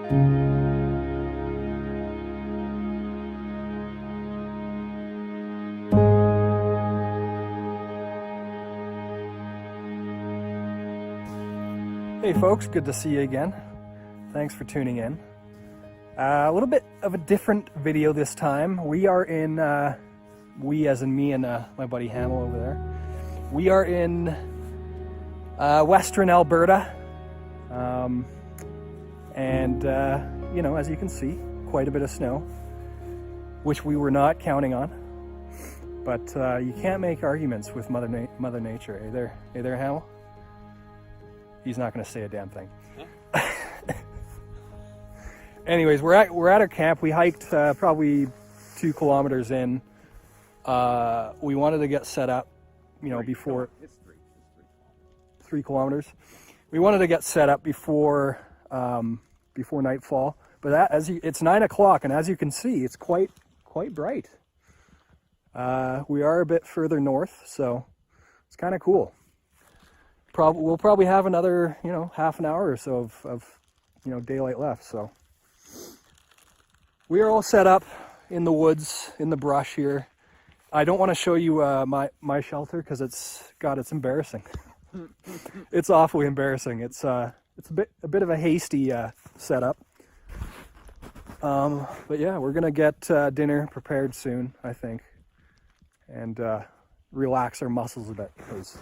Hey folks, good to see you again. Thanks for tuning in. A little bit of a different video this time. We are in, we as in me and my buddy Hamill over there. We are in western Alberta. You know, as you can see, quite a bit of snow, which we were not counting on. But you can't make arguments with Mother Nature. Hey there, Hamill? He's not going to say a damn thing. Huh? Anyways, we're at our camp. We hiked probably 2 kilometers in. We wanted to get set up, you know, before. It's 3 kilometers. We wanted to get set up before nightfall. But it's 9 o'clock, and as you can see, it's quite bright. We are a bit further north, so it's kind of cool. We'll probably have another, you know, half an hour or so of you know, daylight left. So we are all set up in the woods, in the brush here. I don't want to show you my shelter because it's embarrassing. It's awfully embarrassing. It's a bit of a hasty setup. But yeah, we're gonna get dinner prepared soon, I think, and relax our muscles a bit because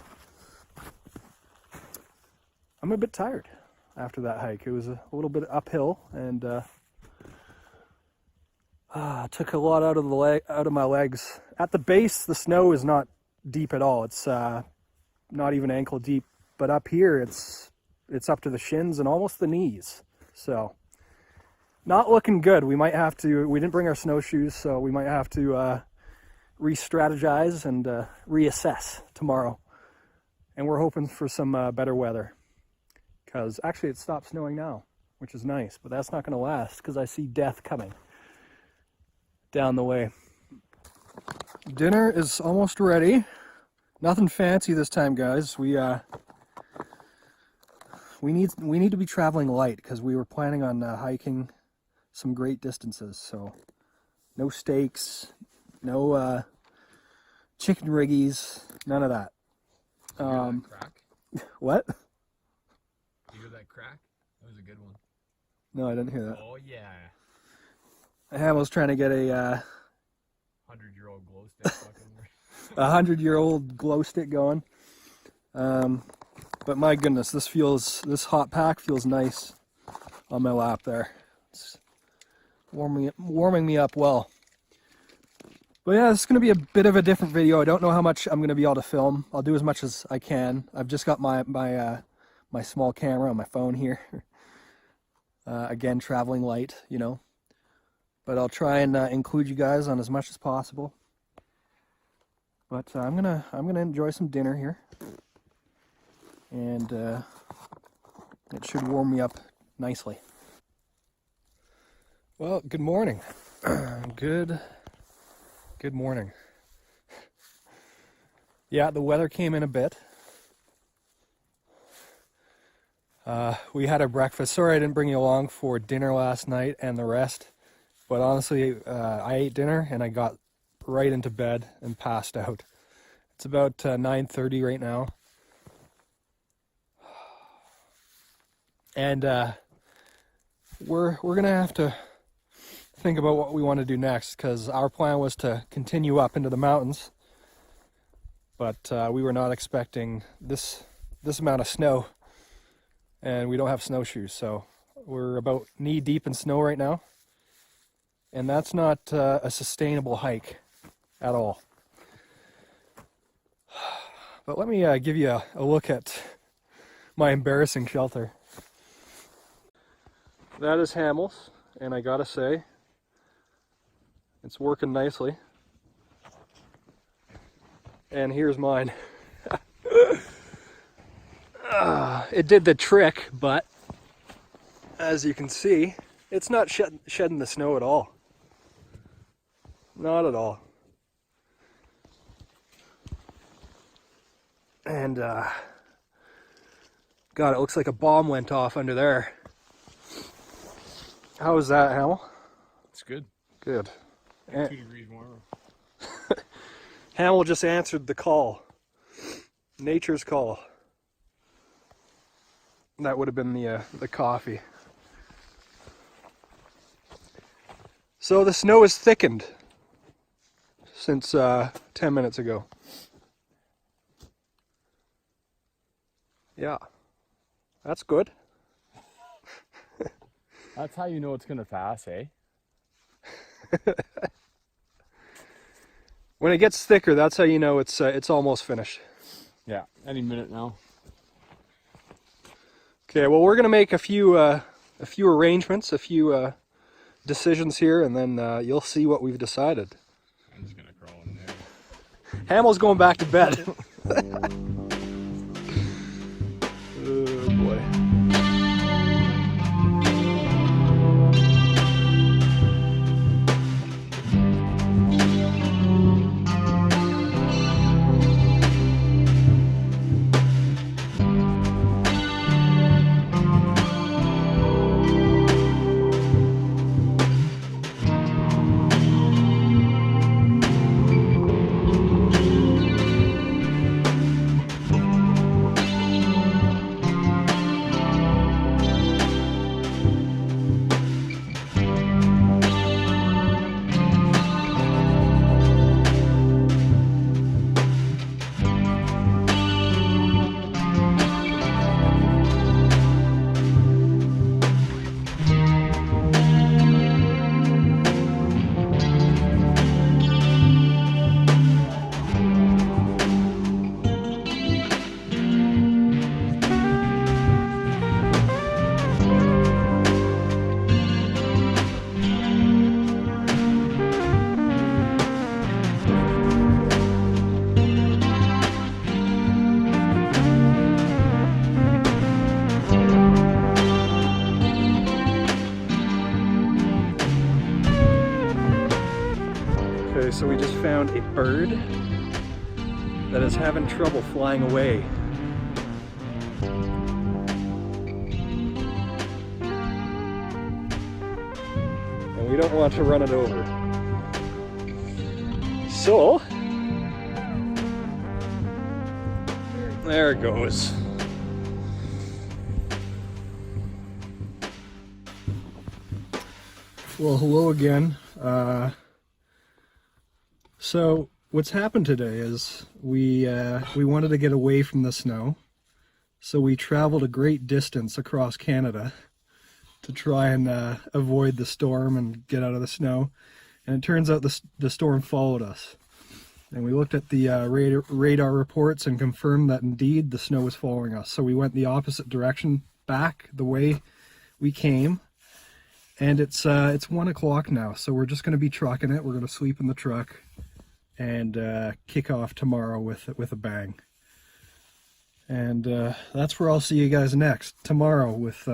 I'm a bit tired after that hike. It was a little bit uphill, and took a lot out of my legs. At the base, the snow is not deep at all. It's not even ankle deep, but up here, it's up to the shins and almost the knees. So, not looking good. We might have to. We didn't bring our snowshoes, so we might have to re-strategize and reassess tomorrow. And we're hoping for some better weather. Because actually it stopped snowing now, which is nice, but that's not going to last because I see death coming down the way. Dinner is almost ready. Nothing fancy this time, guys. We need to be traveling light because we were planning on hiking some great distances. So no steaks, no chicken riggies, none of that. Crack? What? You hear that crack? That was a good one. No, I didn't hear that. Oh yeah. Hamill's trying to get a 100-year-old glow stick fucking 100-year-old glow stick going. But my goodness, this hot pack feels nice on my lap there. It's warming me up well. But yeah, it's going to be a bit of a different video. I don't know how much I'm going to be able to film. I'll do as much as I can. I've just got my small camera on my phone here. Again, traveling light, you know. But I'll try and include you guys on as much as possible. But I'm gonna enjoy some dinner here, and it should warm me up nicely. Well, good morning. Good morning. Yeah, the weather came in a bit. We had our breakfast. Sorry I didn't bring you along for dinner last night and the rest. But honestly, I ate dinner and I got right into bed and passed out. It's about 9:30 right now. And we're going to have to think about what we want to do next, because our plan was to continue up into the mountains. But we were not expecting this amount of snow. And we don't have snowshoes, so we're about knee deep in snow right now. And that's not a sustainable hike at all. But let me give you a look at my embarrassing shelter. That is Hamill's, and I gotta say, it's working nicely. And here's mine. It did the trick, but as you can see, it's not shedding the snow at all. Not at all. And God, it looks like a bomb went off under there. How is that, Hal? It's good. Good. Like 2 degrees warmer. Hamill just answered the call. Nature's call. That would have been the coffee. So the snow has thickened since 10 minutes ago. Yeah, that's good. That's how you know it's gonna pass, eh? When it gets thicker, that's how you know it's almost finished. Yeah, any minute now. Okay, well we're gonna make a few arrangements, a few decisions here, and then you'll see what we've decided. I'm just gonna crawl in there. Hamill's going back to bed. Oh boy. Okay, so we just found a bird that is having trouble flying away. And we don't want to run it over. So, there it goes. Well, hello again. So what's happened today is we wanted to get away from the snow, so we traveled a great distance across Canada to try and avoid the storm and get out of the snow. And it turns out the storm followed us. And we looked at the radar reports and confirmed that indeed the snow was following us. So we went the opposite direction back the way we came. And it's 1 o'clock now, so we're just going to be trucking it. We're going to sleep in the truck and kick off tomorrow with a bang. And that's where I'll see you guys next, tomorrow, with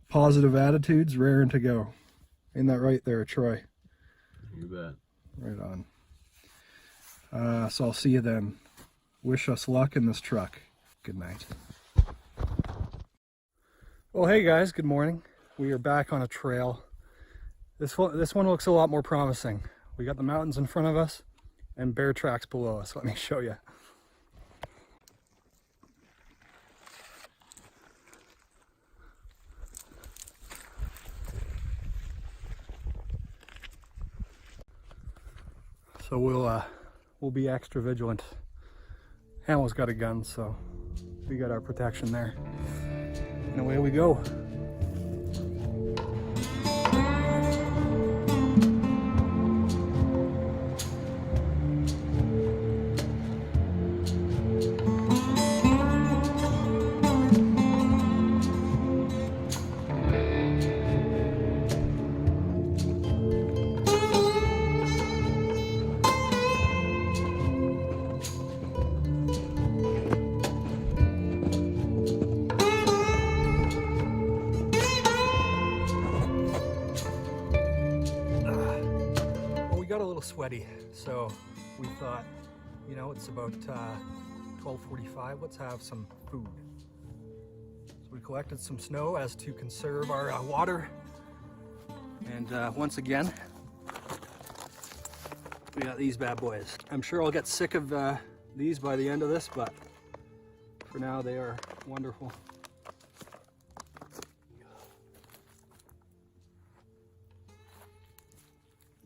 positive attitudes raring to go. Ain't that right there, Troy? You bet. Right on. So I'll see you then. Wish us luck in this truck. Good night. Well, hey guys, good morning. We are back on a trail. This one looks a lot more promising. We got the mountains in front of us and bear tracks below us. Let me show you. So we'll be extra vigilant. Hamill's got a gun, so we got our protection there. And away we go. Sweaty, so we thought, it's about 12:45, let's have some food. So we collected some snow as to conserve our water. And once again, we got these bad boys. I'm sure I'll get sick of these by the end of this, but for now they are wonderful.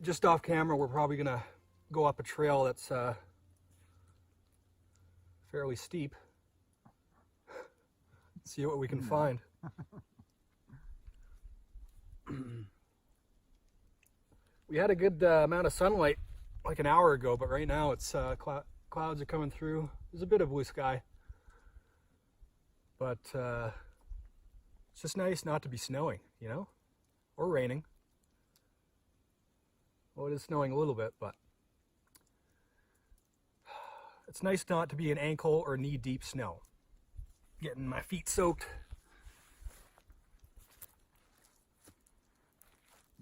Just off camera, we're probably gonna go up a trail that's fairly steep. See what we can find. We had a good amount of sunlight like an hour ago, but right now it's clouds are coming through. There's a bit of blue sky, but it's just nice not to be snowing, you know, or raining. Well, it is snowing a little bit, but it's nice not to be in ankle or knee deep snow. Getting my feet soaked.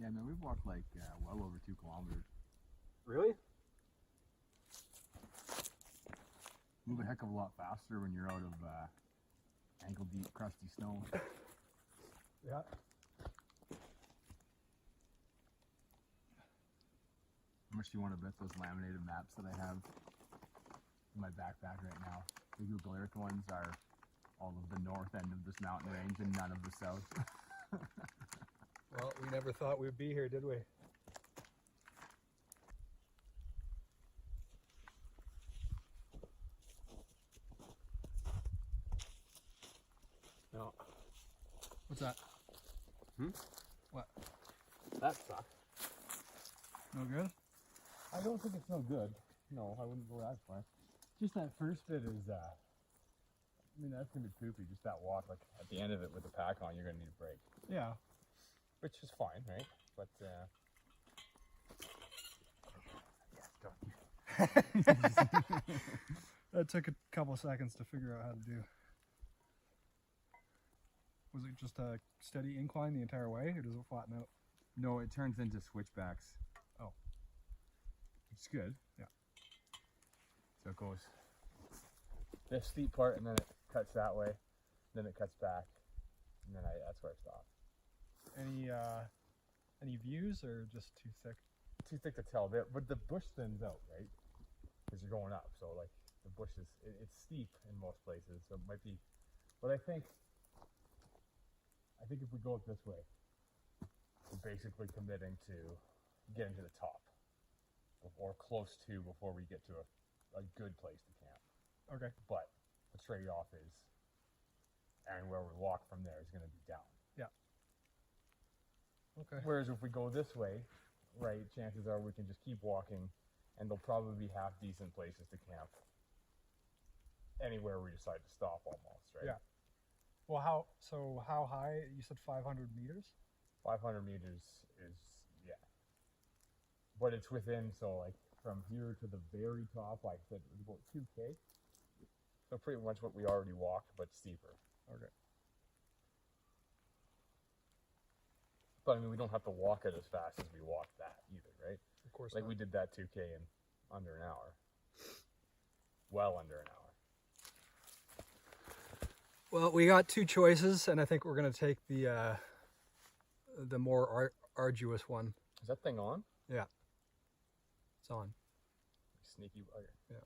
Yeah, man, we've walked like well over 2 kilometers. Really? Move a heck of a lot faster when you're out of ankle deep crusty snow. Yeah. How much do you want to bet those laminated maps that I have in my backpack right now? The Google Earth ones are all of the north end of this mountain range and none of the south. Well, we never thought we'd be here, did we? No. What's that? What? That sucks. No good? I don't think it's no good. No, I wouldn't go that far. Just that first bit is, I mean, that's going to be poopy. Just that walk, like at the end of it with the pack on, you're going to need a break. Yeah. Which is fine, right? But, That took a couple seconds to figure out how to do. Was it just a steady incline the entire way, or does it flatten out? no, it turns into switchbacks. Oh. It's good. Yeah. So it goes this steep part, and then it cuts that way, then it cuts back, and then that's where I stop. Any views, or just too thick? Too thick to tell, but the bush thins out, right? Because you're going up, so like the bush is, it's steep in most places, so it might be, but I think if we go it this way, we're basically committing to getting to the top, or close to, before we get to a good place to camp. Okay. But the trade-off is, and where we walk from there is going to be down. Yeah. Okay. Whereas if we go this way, right, chances are we can just keep walking, and there'll probably be half decent places to camp anywhere we decide to stop, almost, right? Yeah. Well, how high? You said 500 meters? 500 meters is, yeah. But it's within, so like from here to the very top, like I said, it was about 2K. So pretty much what we already walked, but steeper. Okay. But I mean, we don't have to walk it as fast as we walked that either, right? Of course Like not. we did that 2K in under an hour. Well under an hour. Well, we got two choices, and I think we're going to take the more arduous one. Is that thing on? Yeah. It's on. Sneaky bugger. Yeah.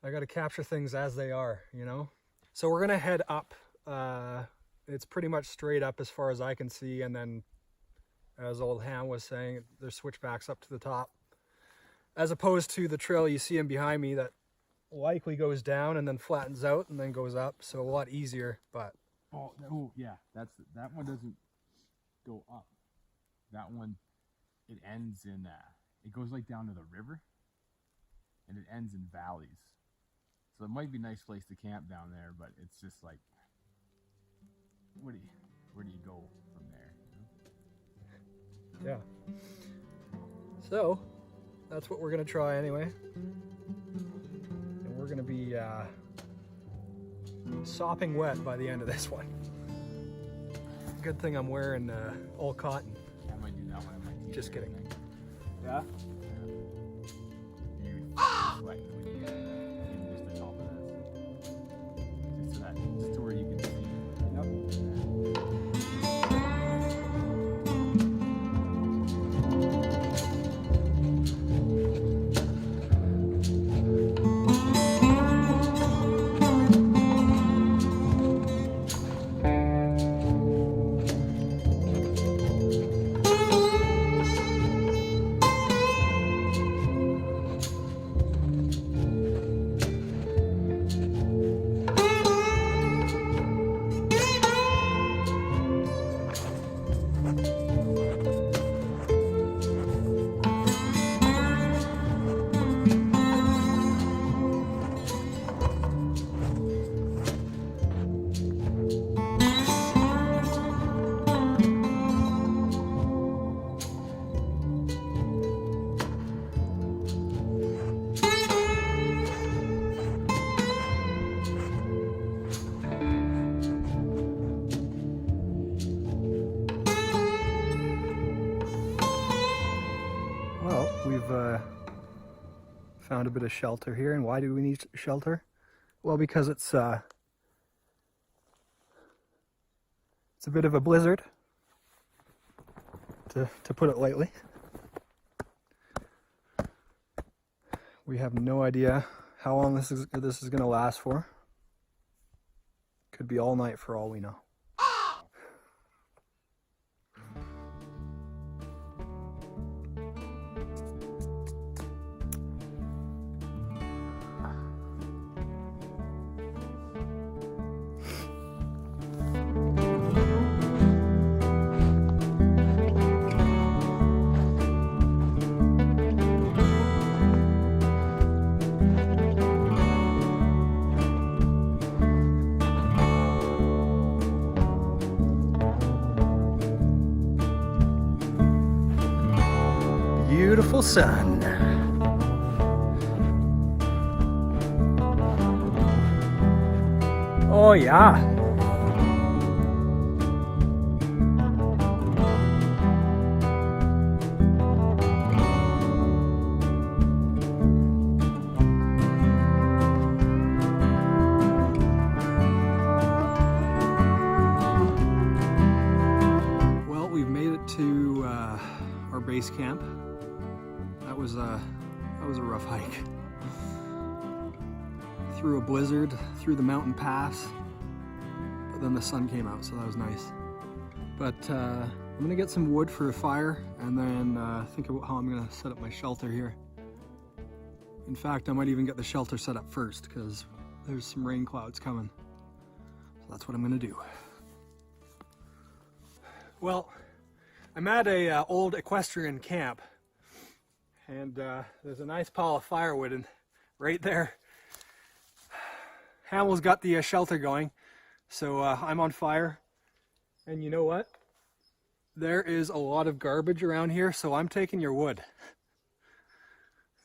I got to capture things as they are, you know? So we're going to head up. It's pretty much straight up as far as I can see, and then, as old Ham was saying, there's switchbacks up to the top. As opposed to the trail you see in behind me that likely goes down and then flattens out and then goes up, so a lot easier, but... Oh yeah, that one doesn't go up. That one, it ends in, it goes like down to the river, and it ends in valleys. So it might be a nice place to camp down there, but it's just like, where do you go from there? You know? Yeah. So, that's what we're going to try anyway. And we're going to be sopping wet by the end of this one. Good thing I'm wearing all cotton. I might do that one in my t-shirt. Just kidding. Yeah? You sweat when you even just the top of this. Just to where you can see Found a bit of shelter here. And why do we need shelter? Well, because it's a bit of a blizzard, to put it lightly. We have no idea how long this is going to last for. Could be all night for all we know. Beautiful sun. Oh yeah. Well, we've made it to our base camp. That was a rough hike. Through a blizzard, through the mountain pass, but then the sun came out, so that was nice. But I'm gonna get some wood for a fire and then think about how I'm gonna set up my shelter here. In fact, I might even get the shelter set up first because there's some rain clouds coming. So that's what I'm gonna do. Well, I'm at a old equestrian camp. And there's a nice pile of firewood and right there. Hamel's got the shelter going, so I'm on fire. And you know what? There is a lot of garbage around here, so I'm taking your wood.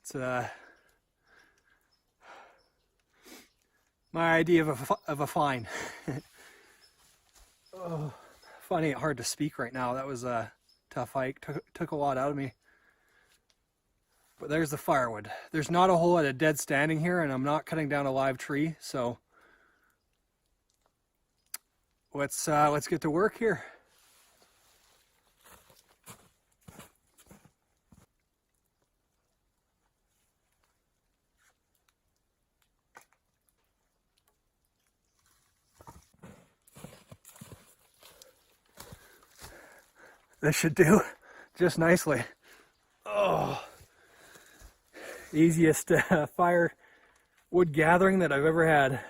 It's my idea of a fine. Oh, funny, hard to speak right now. That was a tough hike. Took a lot out of me. But there's the firewood. There's not a whole lot of dead standing here, and I'm not cutting down a live tree, so let's get to work here. This should do just nicely. Oh. Easiest firewood gathering that I've ever had.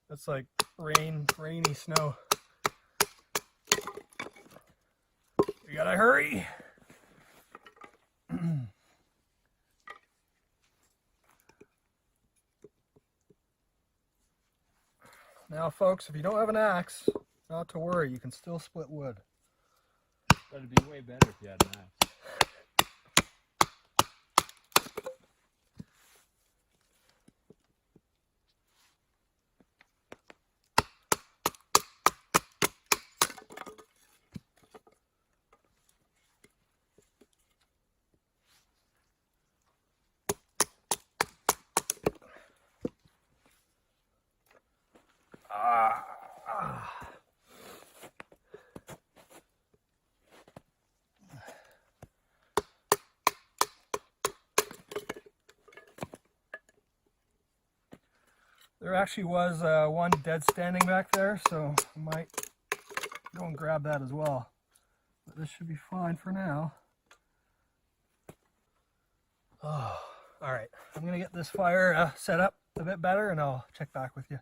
It's like rainy snow. We gotta hurry. Now folks, if you don't have an axe, not to worry, you can still split wood. But it'd be way better if you had an axe. There actually was one dead standing back there, so I might go and grab that as well. But this should be fine for now. Oh, all right, I'm gonna get this fire set up a bit better and I'll check back with you.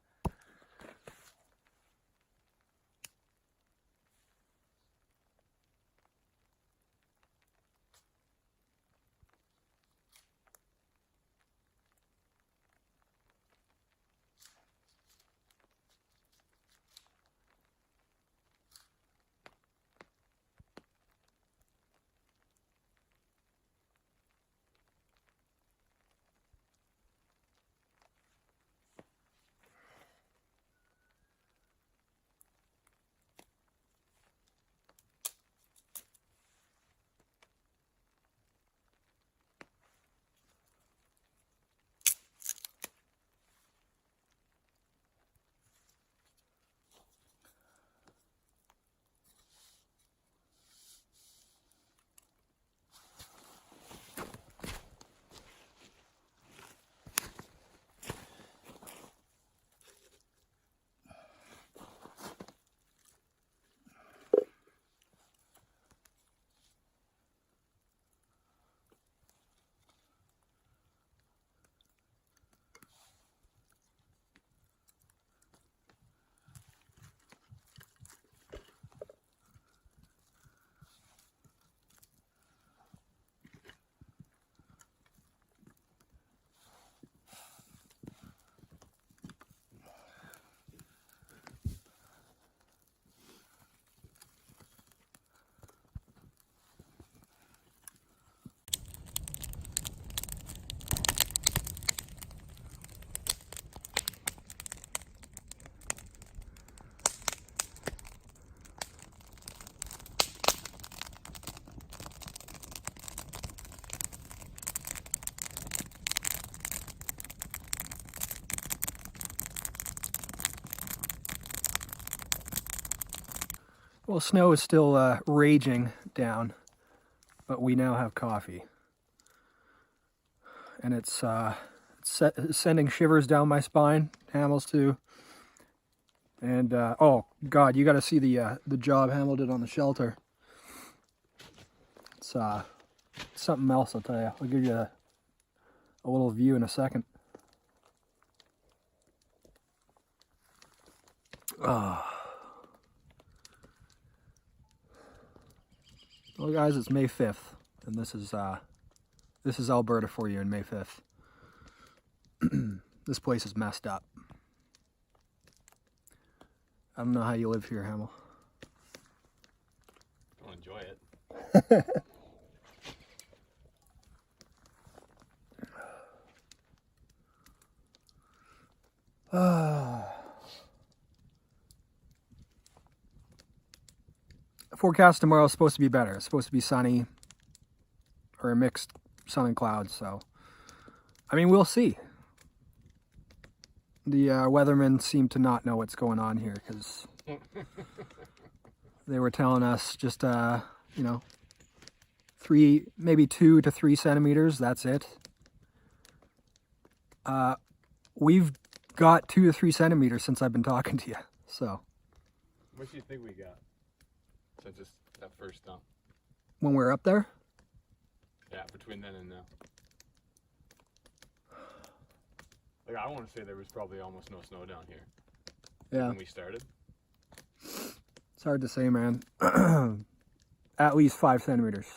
Well, snow is still raging down, but we now have coffee. And it's sending shivers down my spine. Hamill's too. And oh God, you got to see the job Hamill did on the shelter. It's something else. I'll tell you. I'll give you a little view in a second. Well, guys, it's May 5th, and this is Alberta for you in May 5th. This place is messed up. I don't know how you live here, Hamill. I'll enjoy it. Forecast tomorrow is supposed to be better. It's supposed to be sunny or a mixed sun and clouds. So, I mean, we'll see. The weathermen seem to not know what's going on here because they were telling us just, you know, maybe 2 to 3 centimeters. That's it. We've got 2 to 3 centimeters since I've been talking to you. So, How much do you think we got? So just that first dump. when we're up there, Yeah, between then and now. Like, I want to say there was probably almost no snow down here yeah, when we started. it's hard to say, man. At least 5 centimeters.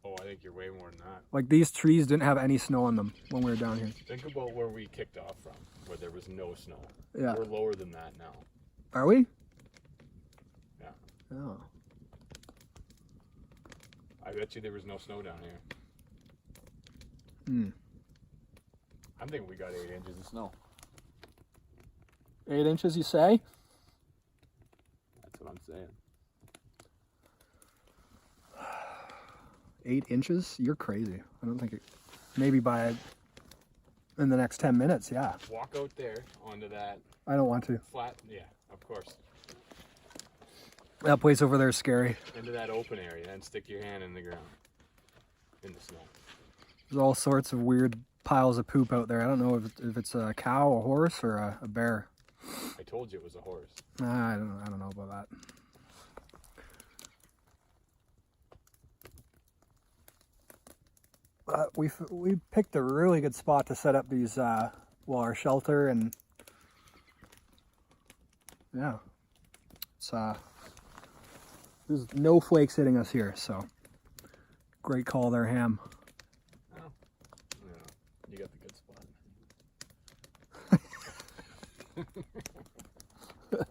Oh, I think you're way more than that. Like, these trees didn't have any snow on them when we were down here. Think about where we kicked off from, where there was no snow. Yeah. We're lower than that now. Are we? Yeah. Oh. I bet you there was no snow down here. Hmm. I'm thinking we got 8 inches of snow. 8 inches, you say? That's what I'm saying. 8 inches? You're crazy. I don't think it. Maybe in the next 10 minutes, yeah. Walk out there onto that I don't want to. flat, yeah, of course. That place over there is scary. Into that open area and stick your hand in the ground. In the snow. There's all sorts of weird piles of poop out there. I don't know if it's a cow, a horse, or a bear. I told you it was a horse. I don't know about that. We picked a really good spot to set up these, our shelter, and yeah, it's there's no flakes hitting us here, so great call there, Ham. Oh, yeah, you got the good spot.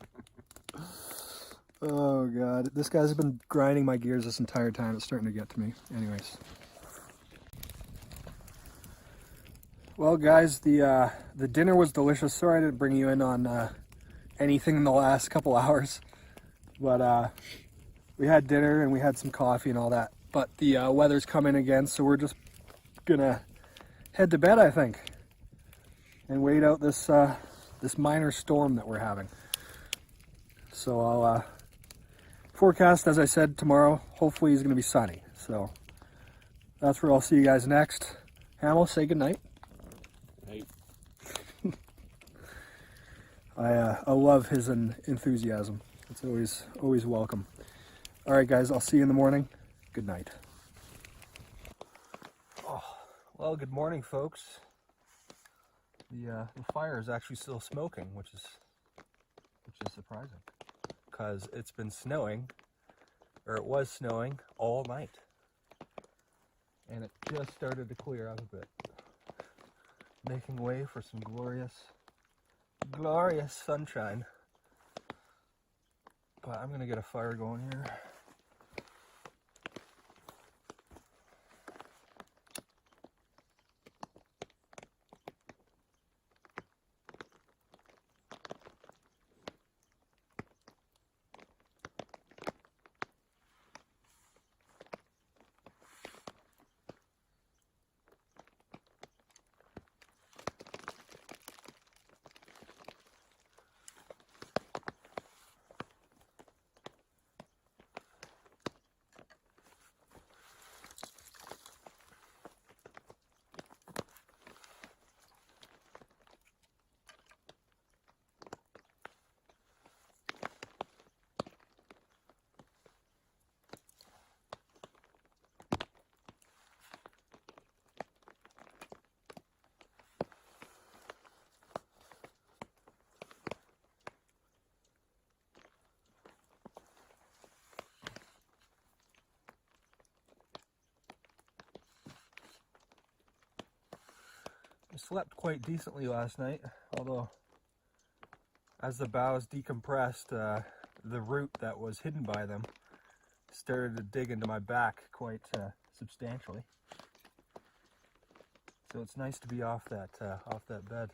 Oh God, this guy's been grinding my gears this entire time. It's starting to get to me. Anyways. Well, guys, the dinner was delicious. Sorry I didn't bring you in on anything in the last couple hours, but we had dinner and we had some coffee and all that. But the weather's coming again, so we're just gonna head to bed, I think, and wait out this this minor storm that we're having. So I'll forecast, as I said, tomorrow. Hopefully, is gonna be sunny. So that's where I'll see you guys next. Hamill, say goodnight. Hey. I love his enthusiasm. It's always welcome. All right, guys, I'll see you in the morning. Good night. Oh, well, good morning, folks. The fire is actually still smoking, which is surprising, because it's been snowing, or it was snowing all night, and it just started to clear up a bit, making way for some glorious sunshine. But I'm gonna get a fire going here. slept quite decently last night, although as the boughs decompressed, the root that was hidden by them started to dig into my back quite substantially. So it's nice to be off that bed.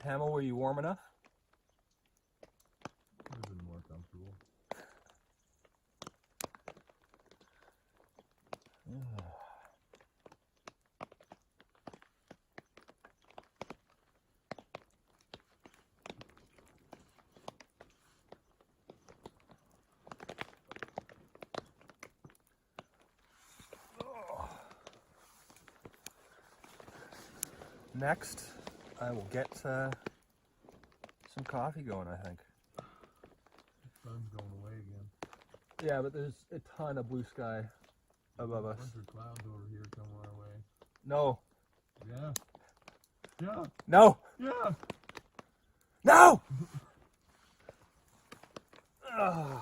Hamill, were you warm enough? Could have been more comfortable. Next, I will get some coffee going, I think. The sun's going away again. Yeah, but there's a ton of blue sky above us. Bunch of clouds over here coming our way. No. Yeah. Yeah. No! Yeah. No! Ugh.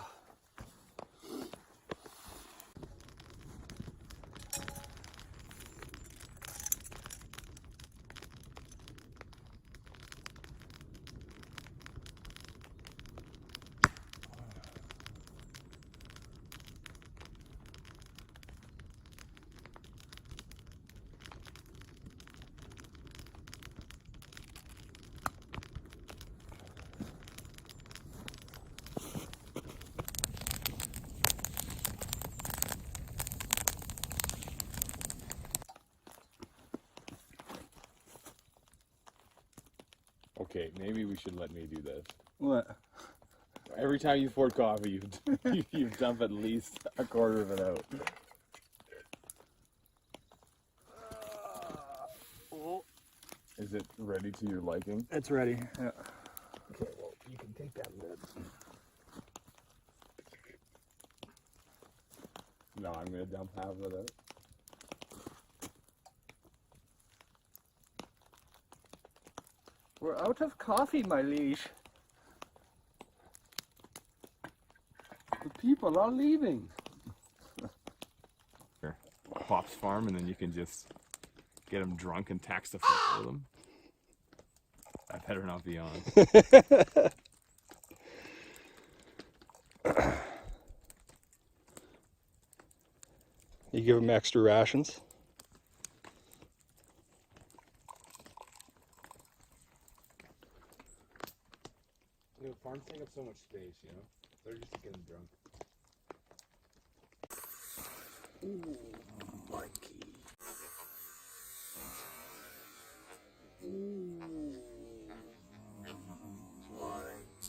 Okay, maybe we should let me do this. What? Every time you pour coffee, you dump at least a quarter of it out. Is it ready to your liking? It's ready. Yeah. Okay, well, you can take that lid. No, I'm gonna dump half of it out. We're out of coffee, my liege. The people are leaving. Pop's farm, and then you can just get them drunk and tax the fuck out of them. I better not be on. You give them extra rations? You know, farms take up so much space, you know? They're just getting drunk. Ooh, monkey. Ooh, monkey.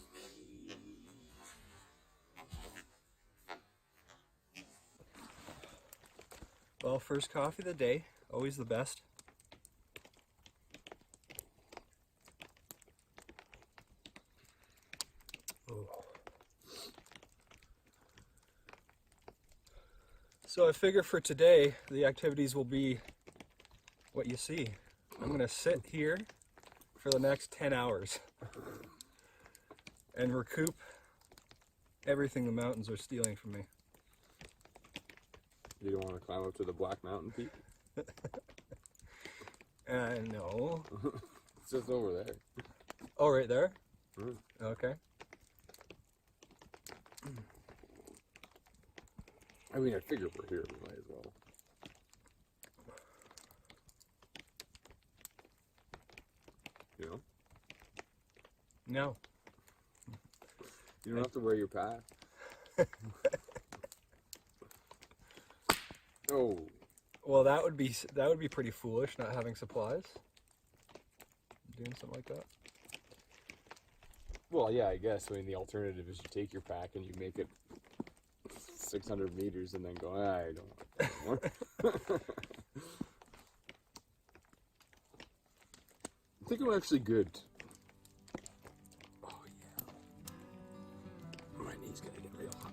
Well, first coffee of the day, always the best. So I figure for today, the activities will be what you see. I'm going to sit here for the next 10 hours and recoup everything the mountains are stealing from me. You don't want to climb up to the Black Mountain Peak? No. It's just over there. Oh, right there? Mm. Okay. I mean, I figure we're here, we might as well. You know? No. You don't have to wear your pack. Oh. Well, that would be pretty foolish, not having supplies. Doing something like that. Well, yeah, I guess. I mean, the alternative is you take your pack and you make it 600 meters and then go, I don't want that anymore. I think I'm actually good. Oh, yeah. My knee's gonna get real hot.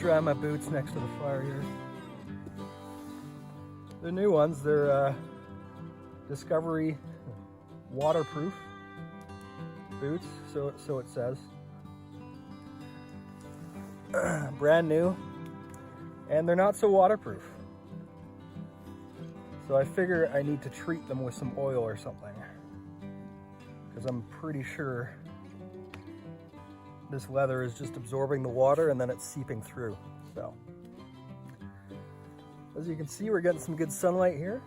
dry my boots next to the fire here. They're new ones. They're Discovery waterproof boots, so it says. Brand new, and they're not so waterproof. So I figure I need to treat them with some oil or something, because I'm pretty sure this leather is just absorbing the water and then it's seeping through. So as you can see, we're getting some good sunlight here.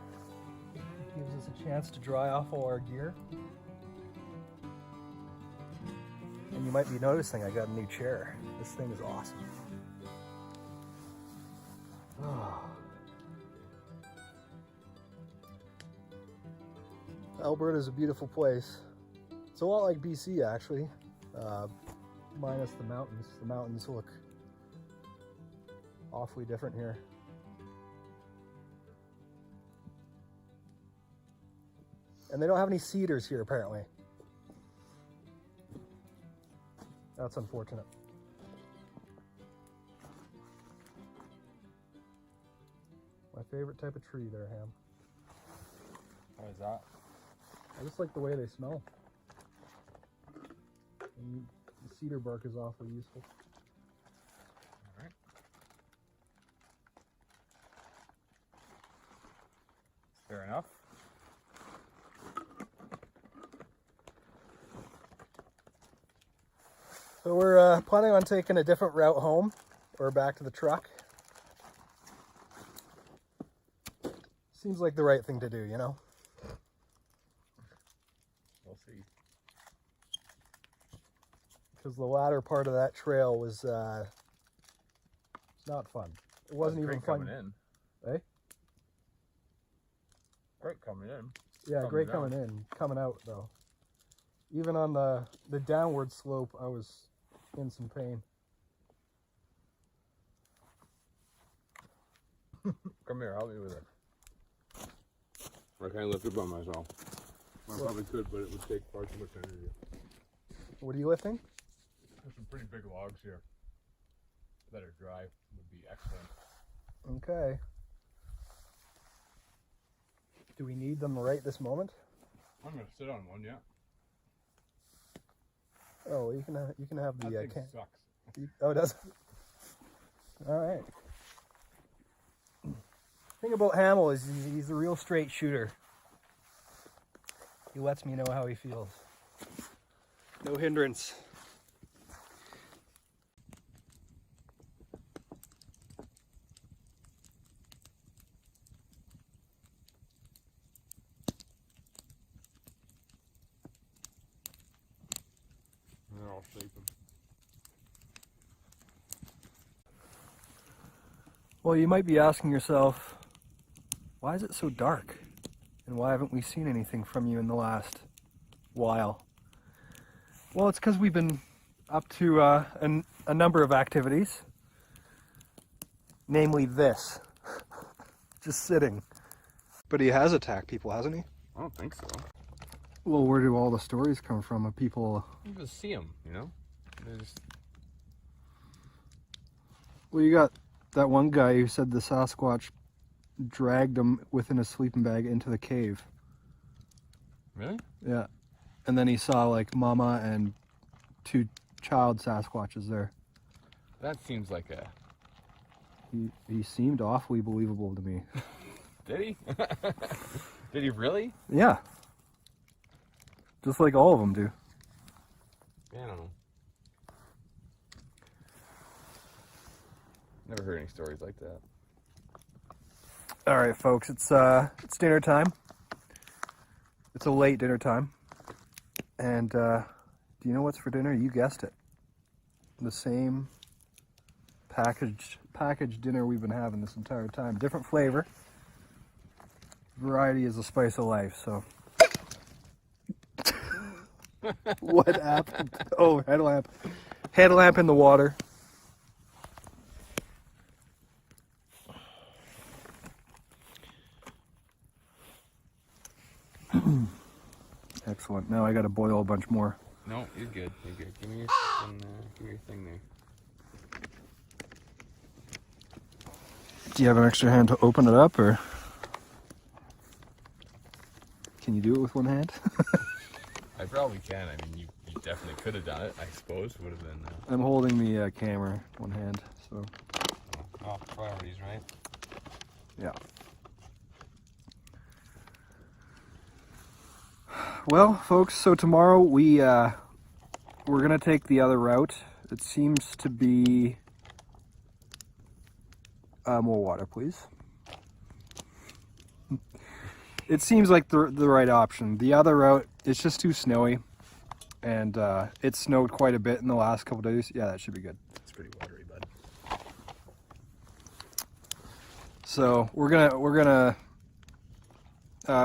Gives us a chance to dry off all our gear. And you might be noticing I got a new chair. This thing is awesome. Oh. Alberta is a beautiful place. It's a lot like BC actually, minus the mountains. The mountains look awfully different here. And they don't have any cedars here apparently. That's unfortunate. My favorite type of tree there, Ham. What is that? I just like the way they smell. And the cedar bark is awfully useful. All right. Fair enough. So we're planning on taking a different route home or back to the truck. Seems like the right thing to do, you know? We'll see. Because the latter part of that trail was not fun. It wasn't even fun. Coming in. Eh? Great coming in. Yeah, great coming in. Coming out though. Even on the downward slope, I was in some pain. Come here, help me with it. I can't lift it by myself. I probably could, but it would take far too much energy. What are you lifting? There's some pretty big logs here. Let it dry would be excellent. Okay. Do we need them right this moment? I'm gonna sit on one, yeah. Oh, you can have the That thing can. sucks. Oh, it does. All right. Thing about Hamill is he's a real straight shooter. He lets me know how he feels. No hindrance. They're all sleeping. Well, you might be asking yourself, why is it so dark? And why haven't we seen anything from you in the last while? Well, it's because we've been up to a number of activities. Namely this. Just sitting. But he has attacked people, hasn't he? I don't think so. Well, where do all the stories come from of people? You just see them, you know? They're just... Well, you got that one guy who said the Sasquatch dragged him within a sleeping bag into the cave. Really? Yeah. And then he saw like mama and two child Sasquatches there. That seems like a... He seemed awfully believable to me. Did he? Did he really? Yeah. Just like all of them do. Yeah, I don't know. Never heard any stories like that. All right, folks, it's dinner time. It's a late dinner time. And do you know what's for dinner? You guessed it. The same packaged dinner we've been having this entire time. Different flavor. Variety is the spice of life, so. What happened? Oh, headlamp. Headlamp in the water. Excellent. Now I got to boil a bunch more. No, you're good. You're good. Give me your thing there. Do you have an extra hand to open it up, or can you do it with one hand? I probably can. I mean, you definitely could have done it, I suppose. Would have been... I'm holding the camera one hand, so... Oh, priorities, right? Yeah. Well, folks, so tomorrow we're gonna take the other route. It seems to be more water, please. It seems like the right option. The other route, it's just too snowy, and it snowed quite a bit in the last couple days. Yeah, that should be good. It's pretty watery, bud. So we're gonna.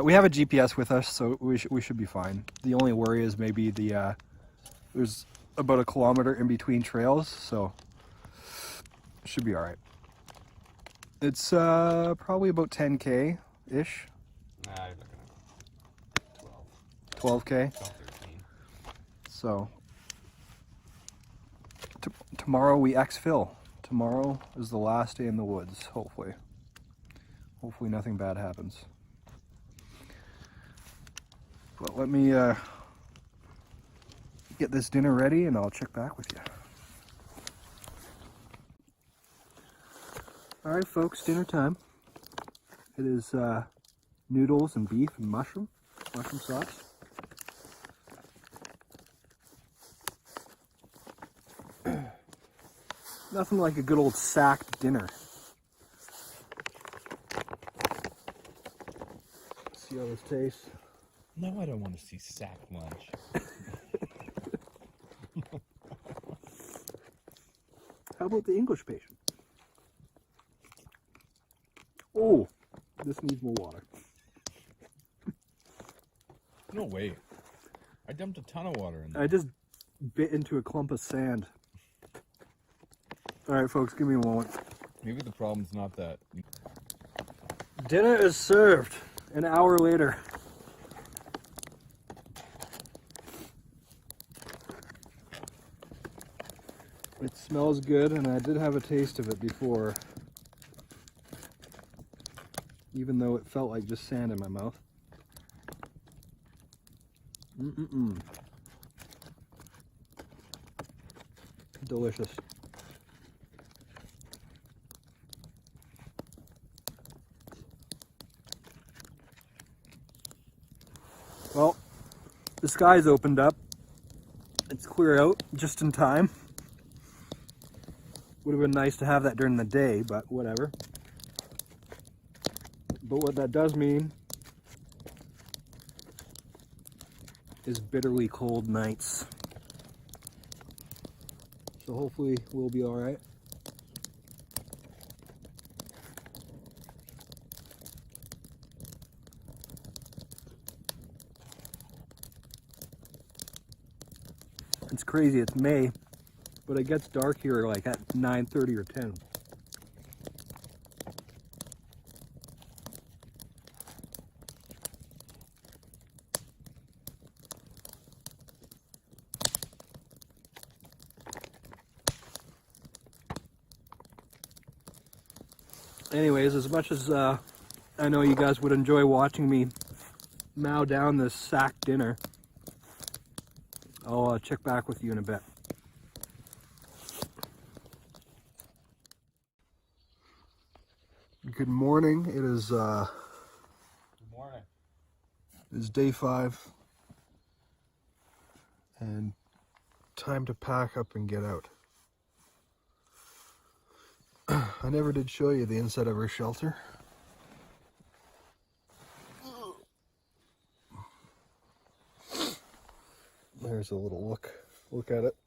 We have a GPS with us, so we should be fine. The only worry is maybe there's about a kilometer in between trails, so it should be all right. It's probably about 10K ish. Nah, you're looking at 12K. 12, 13. So tomorrow we exfil. Tomorrow is the last day in the woods. Hopefully nothing bad happens. But let me get this dinner ready and I'll check back with you. Alright folks, dinner time. It is noodles and beef and mushroom sauce. Nothing like a good old sack dinner. See how this tastes. No, I don't want to see sack lunch. How about the English patient? Oh, this needs more water. No way. I dumped a ton of water in there. I just bit into a clump of sand. All right, folks, give me a moment. Maybe the problem's not that. Dinner is served an hour later. It smells good, and I did have a taste of it before, even though it felt like just sand in my mouth. Delicious. Well, the sky's opened up. It's clear out just in time. Would have been nice to have that during the day, but whatever. But what that does mean is bitterly cold nights. So hopefully we'll be all right. It's crazy, it's May, but it gets dark here like at 9:30 or 10. Anyways, as much as I know you guys would enjoy watching me mow down this sack dinner, I'll check back with you in a bit. Good morning. It is Good morning. it is day 5 and time to pack up and get out. I never did show you the inside of our shelter. There's a little look at it.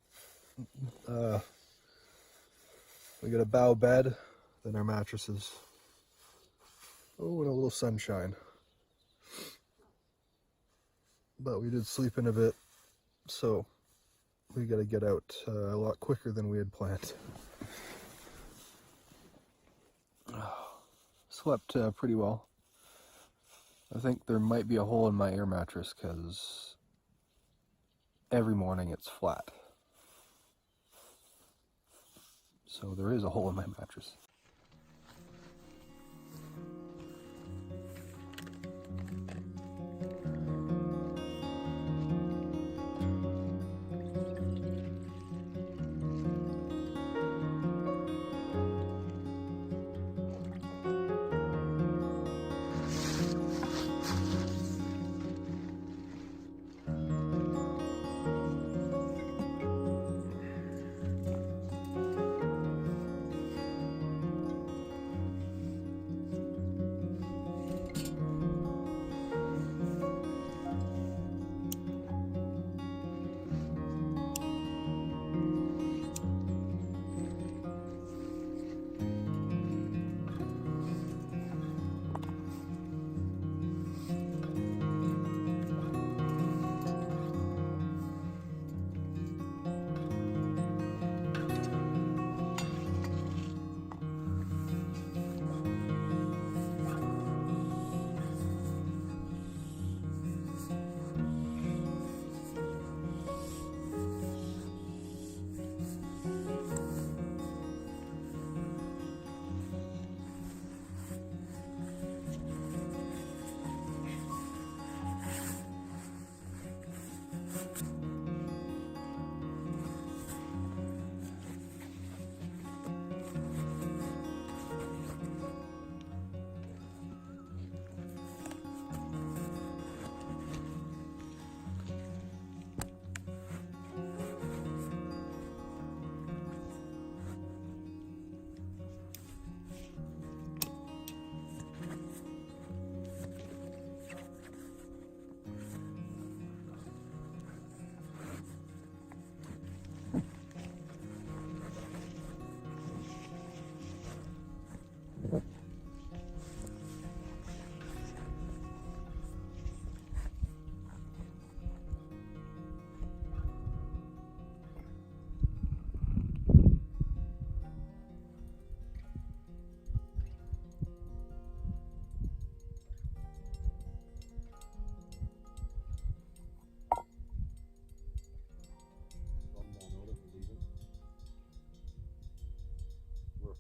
We got a bow bed, then our mattresses. Oh, and a little sunshine. But we did sleep in a bit, so we got to get out a lot quicker than we had planned. Slept pretty well. I think there might be a hole in my air mattress because every morning it's flat. So there is a hole in my mattress.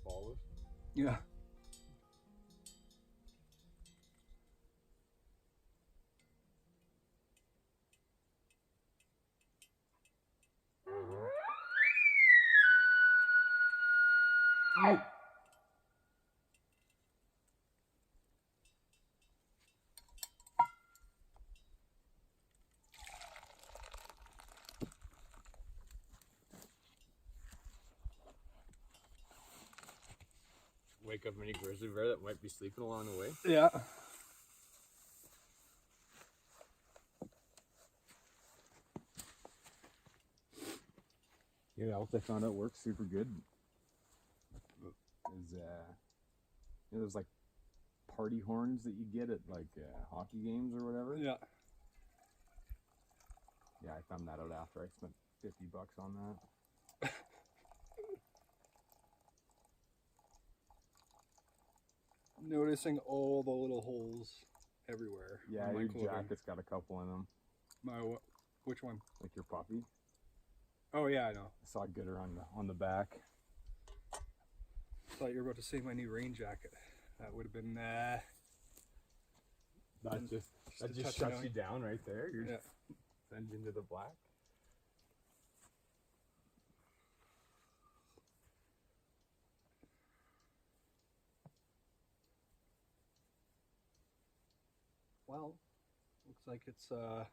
follows. Yeah. Oh. Wake up any grizzly bear that might be sleeping along the way. Yeah. You know what else I found out works super good is you know those like party horns that you get at like hockey games or whatever. Yeah. Yeah, I found that out after I spent $50 on that. Noticing all the little holes everywhere. Yeah, on my your clothing. jacket's got a couple in them. Which one? Like your puppy. Oh yeah, I know. I saw Gooder on the back. Thought you were about to say my new rain jacket. That would have been. That just shuts you down right there. You're sends you into the black. Well, looks like it's a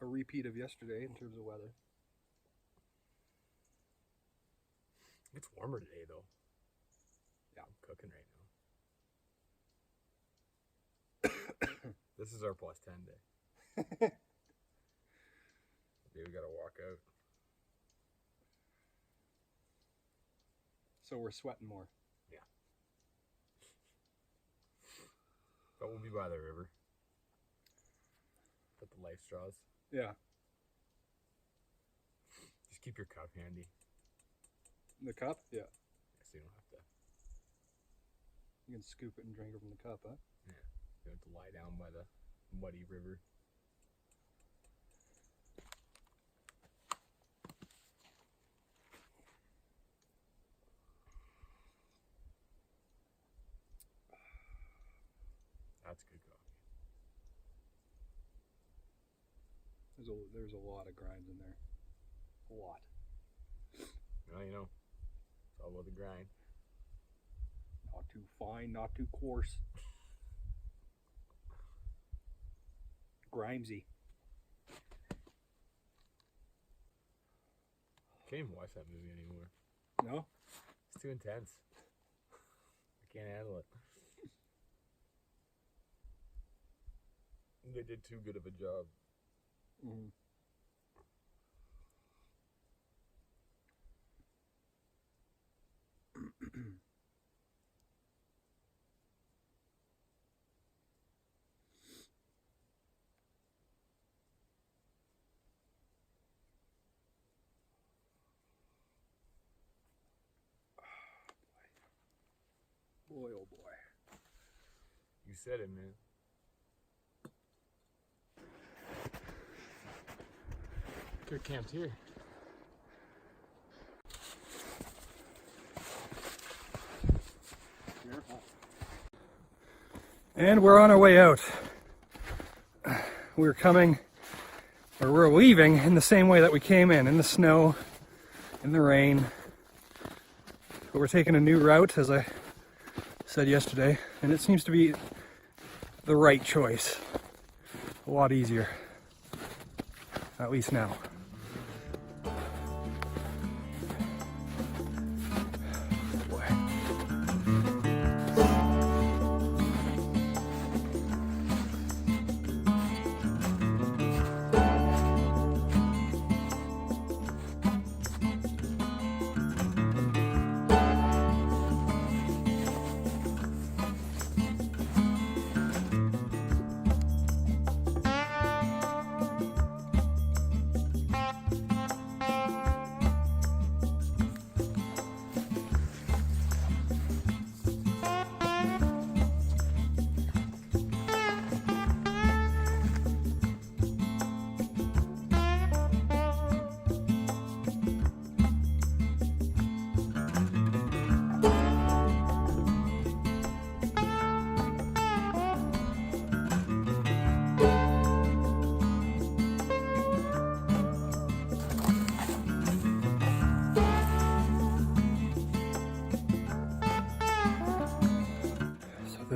repeat of yesterday in terms of weather. It's warmer today though. Yeah, I'm cooking right now. This is our plus 10 day. Today we gotta walk out. So we're sweating more. Yeah. But we'll be by the river. Put the life straws. Yeah. Just keep your cup handy. The cup? Yeah. So you don't have to. You can scoop it and drink it from the cup, huh? Yeah. You don't have to lie down by the muddy river. That's good coffee. There's a lot of grinds in there. A lot. Well, you know, it's all about the grind. Not too fine, not too coarse. Grimesy. Can't even watch that movie anymore. No? It's too intense. I can't handle it. They did too good of a job. Mm-hmm. Boy, oh boy. You said it, man. Good camped here. Careful. And we're on our way out. We're coming, or we're leaving in the same way that we came in the snow, in the rain. But we're taking a new route, as I said yesterday, and it seems to be the right choice. A lot easier, at least now.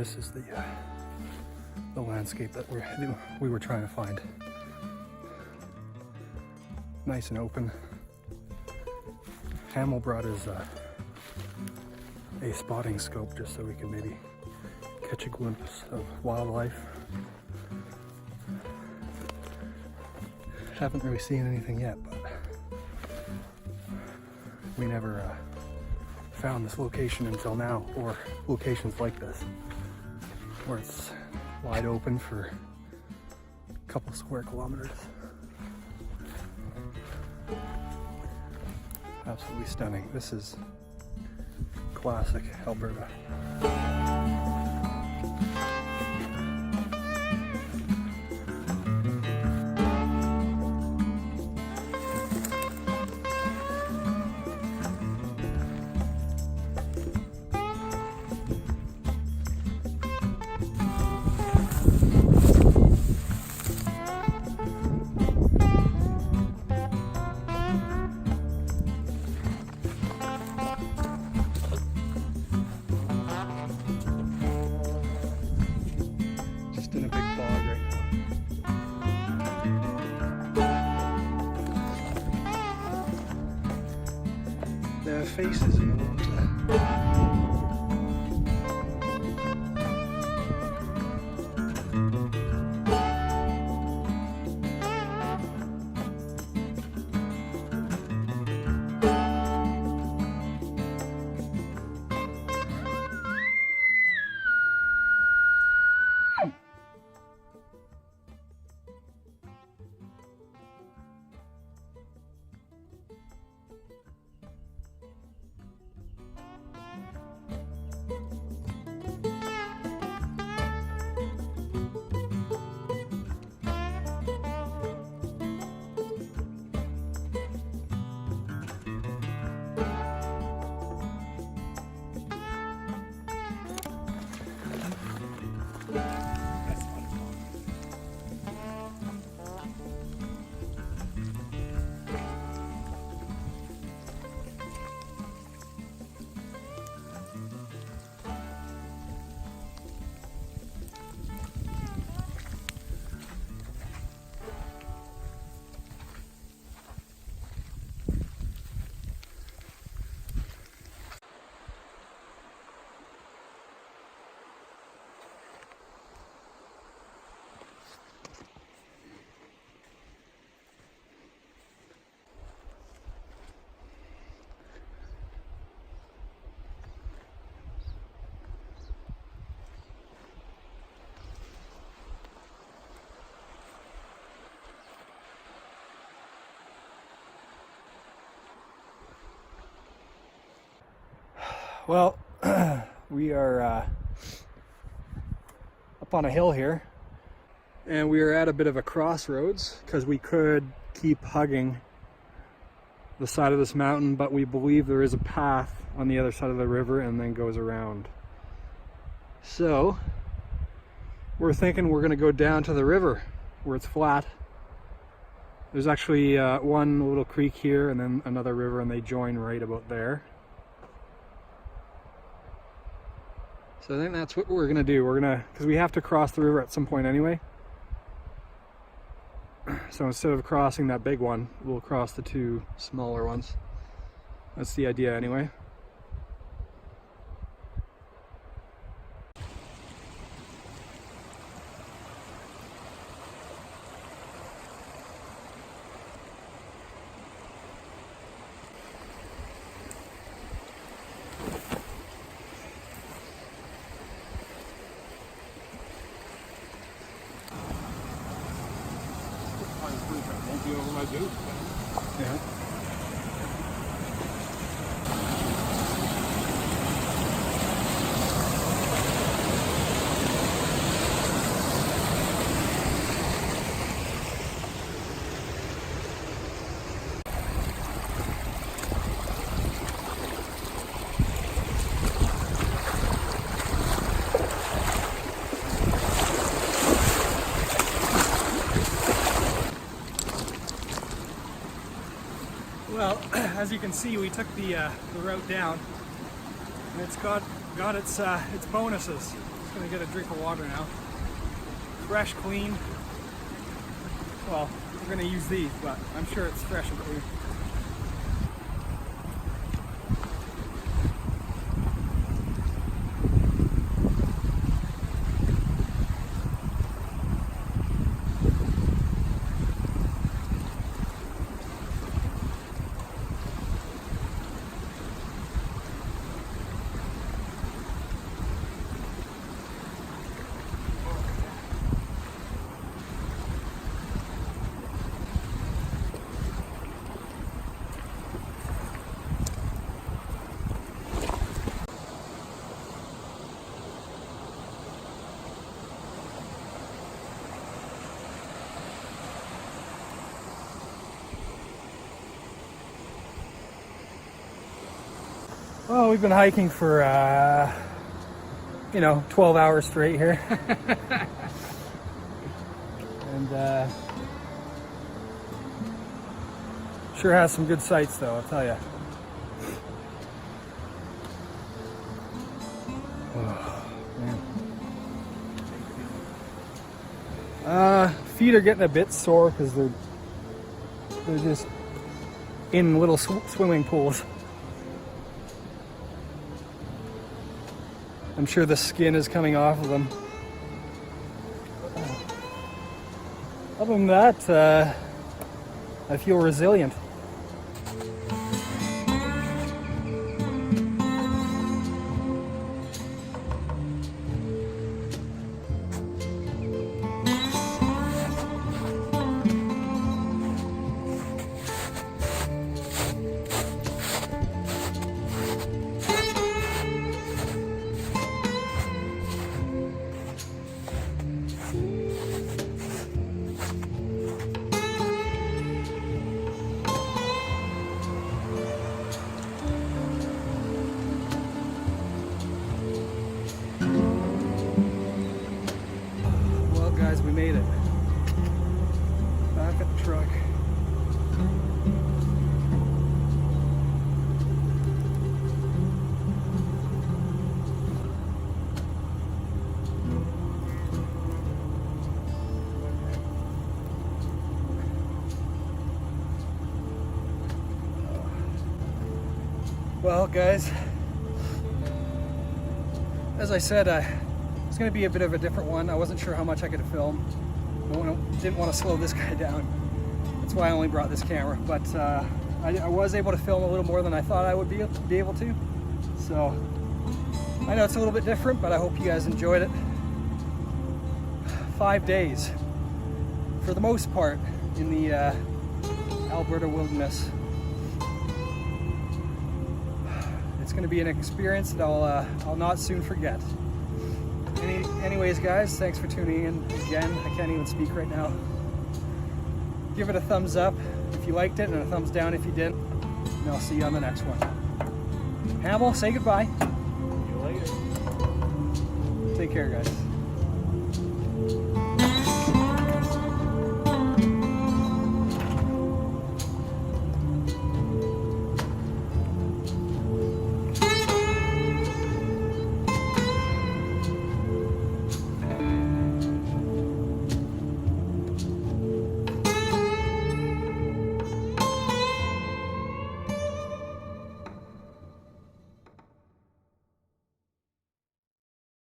this is the landscape that we were trying to find. Nice and open. Hamill brought his a spotting scope just so we can maybe catch a glimpse of wildlife. Haven't really seen anything yet, but we never found this location until now, or locations like this, where it's wide open for a couple square kilometers. Absolutely stunning. This is classic Alberta. In a big bog right now. There are faces in the water. Well, we are up on a hill here, and we are at a bit of a crossroads because we could keep hugging the side of this mountain, but we believe there is a path on the other side of the river and then goes around. So we're thinking we're going to go down to the river where it's flat. There's actually one little creek here and then another river, and they join right about there. So I think that's what we're gonna do. We're gonna, because we have to cross the river at some point anyway. So instead of crossing that big one, we'll cross the two smaller ones. That's the idea anyway. Yeah. Well, as you can see, we took the route down, and it's got its bonuses. Just gonna get a drink of water now. Fresh, clean. Well, we're gonna use these, but I'm sure it's fresh and clean. Well, we've been hiking for, 12 hours straight here. And sure has some good sights though, I'll tell you. Oh, man. Feet are getting a bit sore because they're just in little swimming pools. I'm sure the skin is coming off of them. Other than that, I feel resilient. Guys, we made it. Back at the truck. Well, guys, as I said, it's going to be a bit of a different one. I wasn't sure how much I could film. Didn't want to slow this guy down. That's why I only brought this camera. But I was able to film a little more than I thought I would be able to. So I know it's a little bit different, but I hope you guys enjoyed it. 5 days, for the most part, in the Alberta wilderness. It's going to be an experience that I'll not soon forget. Anyways, guys, thanks for tuning in again. I can't even speak right now. Give it a thumbs up if you liked it and a thumbs down if you didn't. And I'll see you on the next one. Hamill, say goodbye. See you later. Take care, guys.